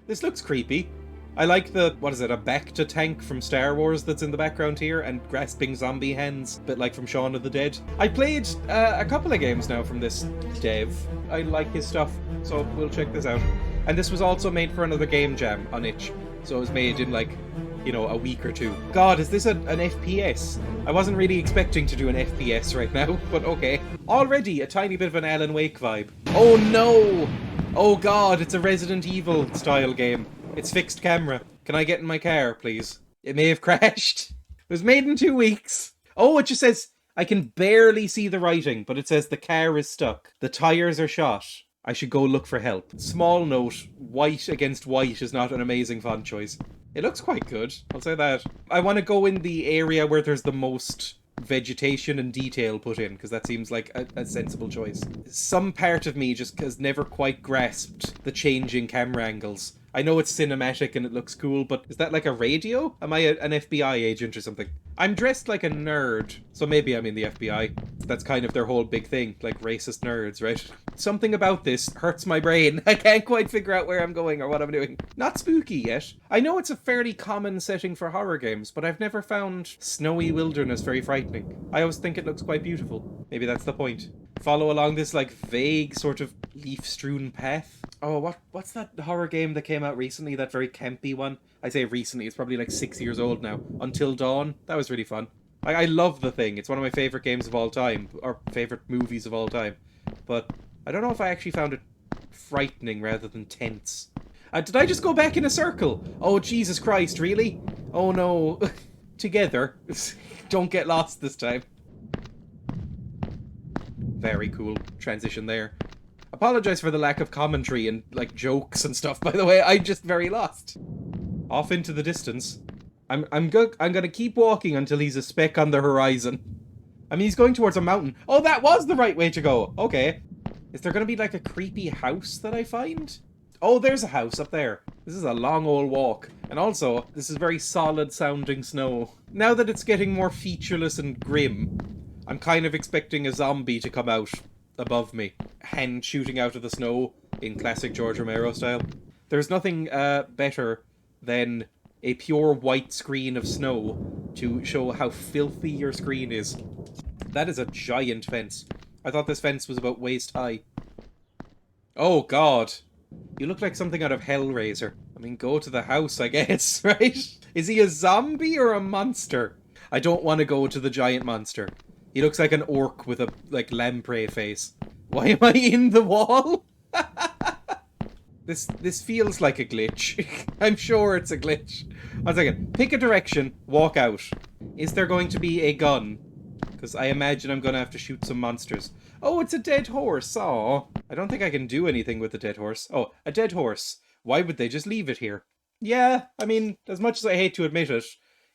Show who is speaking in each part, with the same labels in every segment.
Speaker 1: This looks creepy. I like the, what is it, a Bacta tank from Star Wars that's in the background here, and grasping zombie hens, a bit like from Shaun of the Dead. I played a couple of games now from this dev. I like his stuff, so we'll check this out. And this was also made for another game jam on itch, so it was made in like, you know, a week or two. God, is this an FPS? I wasn't really expecting to do an FPS right now, but okay. Already a tiny bit of an Alan Wake vibe. Oh no! Oh god, it's a Resident Evil style game. It's fixed camera. Can I get in my car, please? It may have crashed. It was made in 2 weeks. Oh, it just says, I can barely see the writing, but it says the car is stuck. The tires are shot. I should go look for help. Small note, white against white is not an amazing font choice. It looks quite good, I'll say that. I want to go in the area where there's the most vegetation and detail put in, because that seems like a sensible choice. Some part of me just has never quite grasped the changing camera angles. I know it's cinematic and it looks cool, but is that like a radio? Am I an FBI agent or something? I'm dressed like a nerd, so maybe I'm in the FBI. That's kind of their whole big thing, like racist nerds, right? Something about this hurts my brain. I can't quite figure out where I'm going or what I'm doing. Not spooky yet. I know it's a fairly common setting for horror games, but I've never found snowy wilderness very frightening. I always think it looks quite beautiful. Maybe that's the point. Follow along this like vague sort of leaf-strewn path. Oh, what's that horror game that came out recently? That very campy one? I say recently, it's probably like 6 years old now. Until Dawn. That was really fun. I love The Thing. It's one of my favourite games of all time. Or favourite movies of all time. But I don't know if I actually found it frightening rather than tense. Did I just go back in a circle? Oh, Jesus Christ, really? Oh no. Together. Don't get lost this time. Very cool transition there. Apologise for the lack of commentary and, like, jokes and stuff, by the way. I'm just very lost. Off into the distance. I'm gonna keep walking until he's a speck on the horizon. I mean, he's going towards a mountain. Oh, that was the right way to go. Okay. Is there gonna be, like, a creepy house that I find? Oh, there's a house up there. This is a long old walk. And also, this is very solid-sounding snow. Now that it's getting more featureless and grim, I'm kind of expecting a zombie to come out above me. Hand shooting out of the snow in classic George Romero style. There's nothing better than a pure white screen of snow to show how filthy your screen is. That is a giant fence. I thought this fence was about waist high. Oh god. You look like something out of Hellraiser. I mean, go to the house, I guess, right? Is he a zombie or a monster? I don't want to go to the giant monster. He looks like an orc with a, like, lamprey face. Why am I in the wall? This feels like a glitch. I'm sure it's a glitch. 1 second. Pick a direction. Walk out. Is there going to be a gun? Because I imagine I'm going to have to shoot some monsters. Oh, it's a dead horse. Aw. I don't think I can do anything with the dead horse. Oh, a dead horse. Why would they just leave it here? Yeah, I mean, as much as I hate to admit it,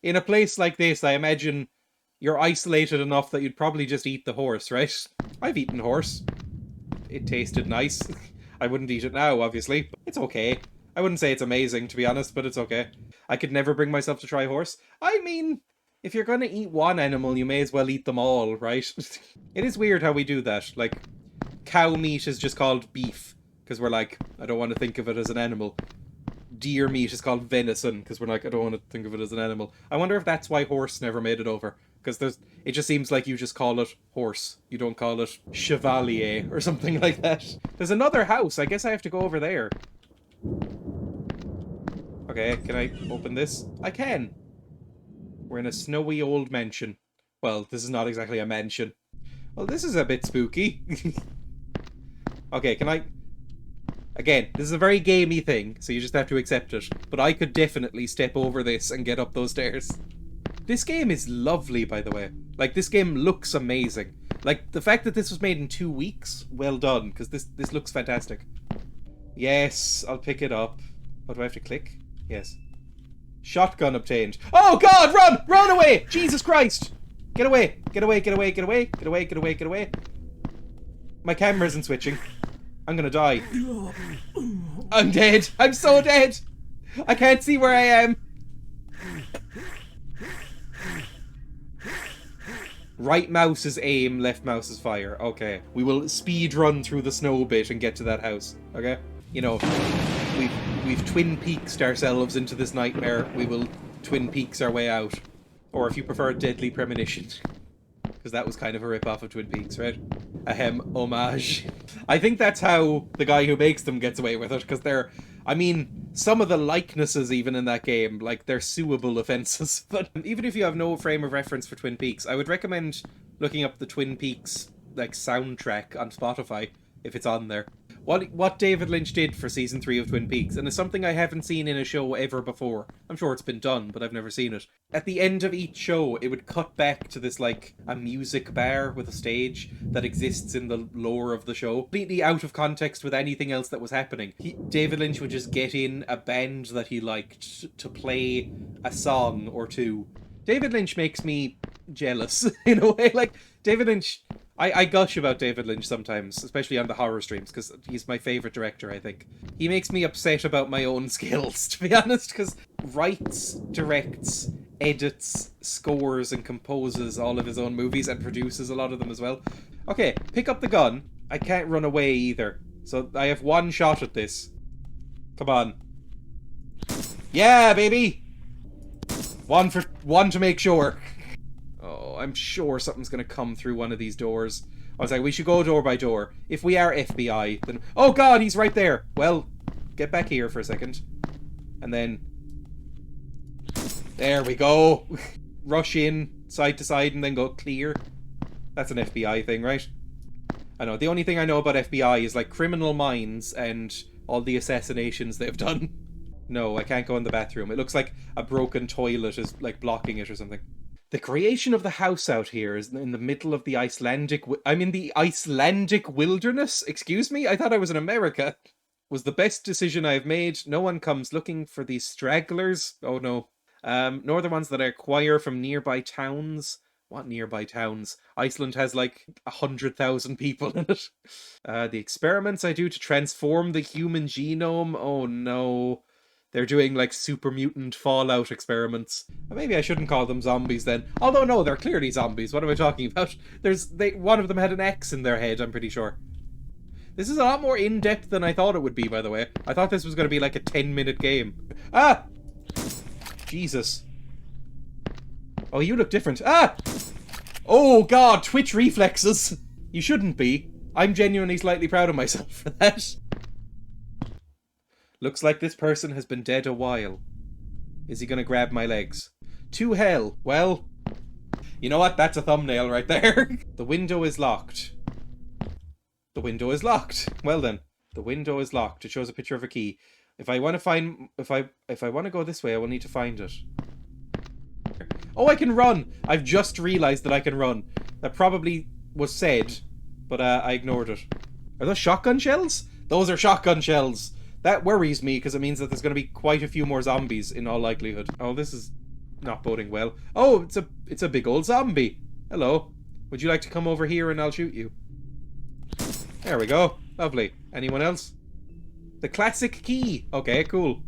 Speaker 1: in a place like this, I imagine you're isolated enough that you'd probably just eat the horse, right? I've eaten horse. It tasted nice. I wouldn't eat it now, obviously. But it's okay. I wouldn't say it's amazing, to be honest, but it's okay. I could never bring myself to try horse. I mean, if you're gonna eat one animal, you may as well eat them all, right? It is weird how we do that. Like, cow meat is just called beef, because we're like, I don't want to think of it as an animal. Deer meat is called venison, because we're like, I don't want to think of it as an animal. I wonder if that's why horse never made it over. Because it just seems like you just call it horse. You don't call it chevalier or something like that. There's another house. I guess I have to go over there. Okay, can I open this? I can. We're in a snowy old mansion. Well, this is not exactly a mansion. Well, this is a bit spooky. Okay, can I... Again, this is a very gamey thing, so you just have to accept it. But I could definitely step over this and get up those stairs. This game is lovely, by the way. Like, this game looks amazing. Like, the fact that this was made in 2 weeks, well done, because this looks fantastic. Yes, I'll pick it up. What do I have to click? Yes. Shotgun obtained. Oh god, run! Run away! Jesus Christ! Get away! Get away, get away, get away! Get away, get away, get away! My camera isn't switching. I'm gonna die. I'm dead! I'm so dead! I can't see where I am! Right mouse is aim, left mouse is fire. Okay. We will speed run through the snow bit and get to that house. Okay? You know. We've Twin Peaksed ourselves into this nightmare. We will Twin Peaks our way out. Or if you prefer, Deadly Premonition. Because that was kind of a rip-off of Twin Peaks, right? Ahem, homage. I think that's how the guy who makes them gets away with it, because they're... I mean, some of the likenesses even in that game, like, they're suable offences. But even if you have no frame of reference for Twin Peaks, I would recommend looking up the Twin Peaks, like, soundtrack on Spotify, if it's on there. What David Lynch did for season 3 of Twin Peaks, and it's something I haven't seen in a show ever before. I'm sure it's been done, but I've never seen it. At the end of each show, it would cut back to this, like, a music bar with a stage that exists in the lore of the show, completely out of context with anything else that was happening. David Lynch would just get in a band that he liked to play a song or two. David Lynch makes me jealous, in a way. Like, David Lynch... I gush about David Lynch sometimes, especially on the horror streams, because he's my favourite director, I think. He makes me upset about my own skills, to be honest, because writes, directs, edits, scores, and composes all of his own movies, and produces a lot of them as well. Okay, pick up the gun. I can't run away either, so I have one shot at this. Come on. Yeah, baby! One to make sure. Oh, I'm sure something's going to come through one of these doors. I was like, we should go door by door. If we are FBI, then... Oh god, he's right there! Well, get back here for a second. And then... There we go! Rush in, side to side, and then go clear. That's an FBI thing, right? I know, the only thing I know about FBI is, like, Criminal Minds and all the assassinations they've done. No, I can't go in the bathroom. It looks like a broken toilet is, like, blocking it or something. The creation of the house out here is in the middle of the Icelandic... I'm in the Icelandic wilderness? Excuse me? I thought I was in America. Was the best decision I've made. No one comes looking for these stragglers. Oh no. Nor the ones that I acquire from nearby towns. What nearby towns? Iceland has like 100,000 people in it. The experiments I do to transform the human genome. Oh no. They're doing, like, super mutant Fallout experiments. Maybe I shouldn't call them zombies, then. Although, no, they're clearly zombies. What am I talking about? One of them had an X in their head, I'm pretty sure. This is a lot more in-depth than I thought it would be, by the way. I thought this was going to be, like, a 10-minute game. Ah! Jesus. Oh, you look different. Ah! Oh, God, Twitch reflexes. You shouldn't be. I'm genuinely slightly proud of myself for that. Looks like this person has been dead a while. Is he gonna grab my legs? To hell. Well, you know what? That's a thumbnail right there. The window is locked. The window is locked. Well then, the window is locked. It shows a picture of a key. If I want to find, if I want to go this way, I will need to find it. Oh, I can run. I've just realized that I can run. That probably was said, but I ignored it. Are those shotgun shells? Those are shotgun shells. That worries me, because it means that there's going to be quite a few more zombies, in all likelihood. Oh, this is not boding well. Oh, it's a big old zombie. Hello. Would you like to come over here and I'll shoot you? There we go. Lovely. Anyone else? The classic key. Okay, cool.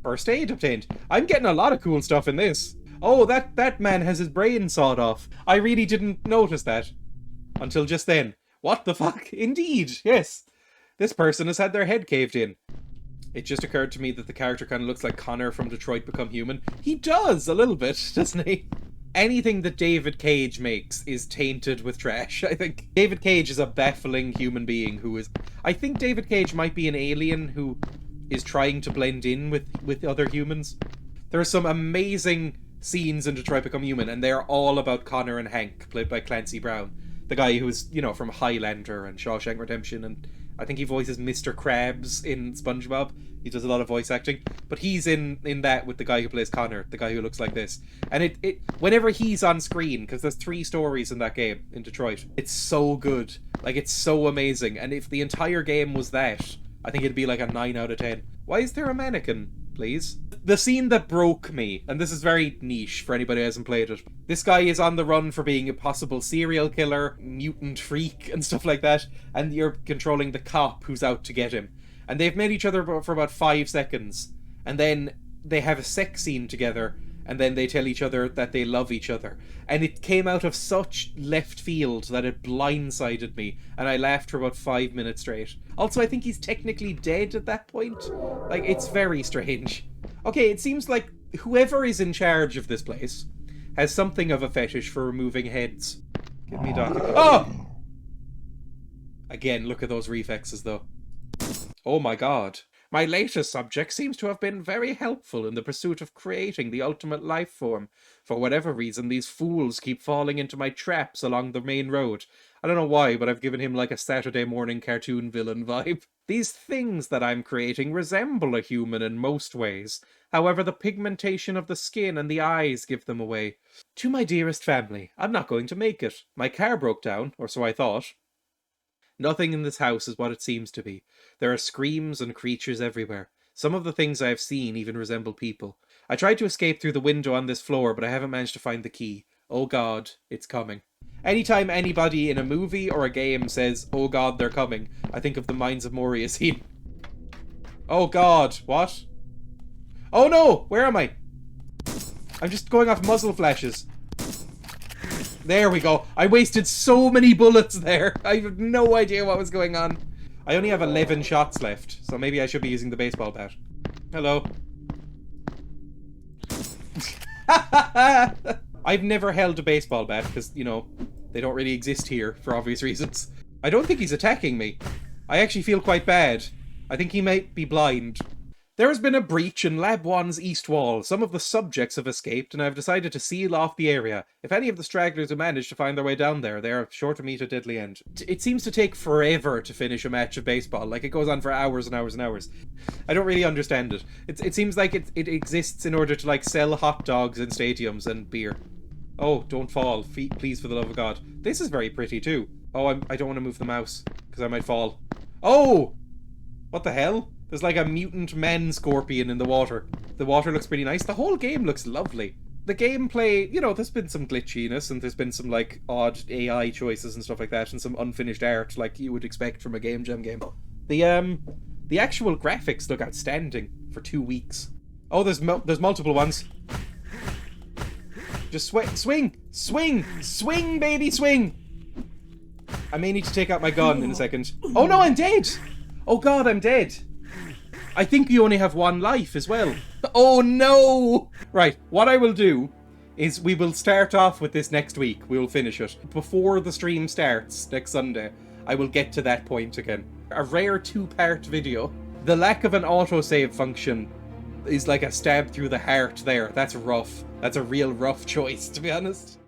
Speaker 1: First aid obtained. I'm getting a lot of cool stuff in this. Oh, that man has his brain sawed off. I really didn't notice that. Until just then. What the fuck? Indeed, yes. This person has had their head caved in. It just occurred to me that the character kind of looks like Connor from Detroit Become Human. He does, a little bit, doesn't he? Anything that David Cage makes is tainted with trash, I think. David Cage is a baffling human being who is... I think David Cage might be an alien who is trying to blend in with other humans. There are some amazing scenes in Detroit Become Human, and they're all about Connor and Hank, played by Clancy Brown. The guy who's, you know, from Highlander and Shawshank Redemption, and I think he voices Mr. Krabs in SpongeBob. He does a lot of voice acting. But he's in that with the guy who plays Connor, the guy who looks like this. And it whenever he's on screen, because there's 3 stories in that game, in Detroit, it's so good. Like, it's so amazing. And if the entire game was that, I think it'd be like a 9 out of 10. Why is there a mannequin, please? The scene that broke me, and this is very niche for anybody who hasn't played it. This guy is on the run for being a possible serial killer, mutant freak, and stuff like that, and you're controlling the cop who's out to get him. And they've met each other for about 5 seconds, and then they have a sex scene together, and then they tell each other that they love each other. And it came out of such left field that it blindsided me, and I laughed for about 5 minutes straight. Also, I think he's technically dead at that point. Like, it's very strange. Okay, it seems like whoever is in charge of this place has something of a fetish for removing heads. Give me Doc. Oh! Again, look at those reflexes, though. Oh my god. My latest subject seems to have been very helpful in the pursuit of creating the ultimate life form. For whatever reason, these fools keep falling into my traps along the main road. I don't know why, but I've given him like a Saturday morning cartoon villain vibe. These things that I'm creating resemble a human in most ways. However, the pigmentation of the skin and the eyes give them away. To my dearest family, I'm not going to make it. My car broke down, or so I thought. Nothing in this house is what it seems to be. There are screams and creatures everywhere. Some of the things I have seen even resemble people. I tried to escape through the window on this floor, but I haven't managed to find the key. Oh god, it's coming. Anytime anybody in a movie or a game says, oh god, they're coming, I think of the Mines of Moria scene. Oh god, what? Oh no, where am I? I'm just going off muzzle flashes. There we go. I wasted so many bullets there. I have no idea what was going on. I only have 11 shots left, so maybe I should be using the baseball bat. Hello. I've never held a baseball bat because, you know, they don't really exist here for obvious reasons. I don't think he's attacking me. I actually feel quite bad. I think he might be blind. There has been a breach in Lab 1's east wall. Some of the subjects have escaped, and I've decided to seal off the area. If any of the stragglers who manage to find their way down there, they are sure to meet a deadly end. It seems to take forever to finish a match of baseball. Like, it goes on for hours and hours and hours. I don't really understand it. It seems like it exists in order to, like, sell hot dogs in stadiums and beer. Oh, don't fall. Please, for the love of God. This is very pretty, too. Oh, I don't want to move the mouse, because I might fall. Oh! What the hell? There's like a mutant men scorpion in the water. The water looks pretty nice. The whole game looks lovely. The gameplay, you know, there's been some glitchiness and there's been some like odd AI choices and stuff like that and some unfinished art like you would expect from a game jam game. The actual graphics look outstanding for 2 weeks. Oh, there's multiple ones. Just swing, baby, swing. I may need to take out my gun in a second. Oh no, I'm dead. Oh god, I'm dead. I think you only have 1 life as well. Oh no! Right, what I will do is we will start off with this next week. We will finish it. Before the stream starts next Sunday, I will get to that point again. A rare 2-part video. The lack of an autosave function is like a stab through the heart there. That's rough. That's a real rough choice, to be honest.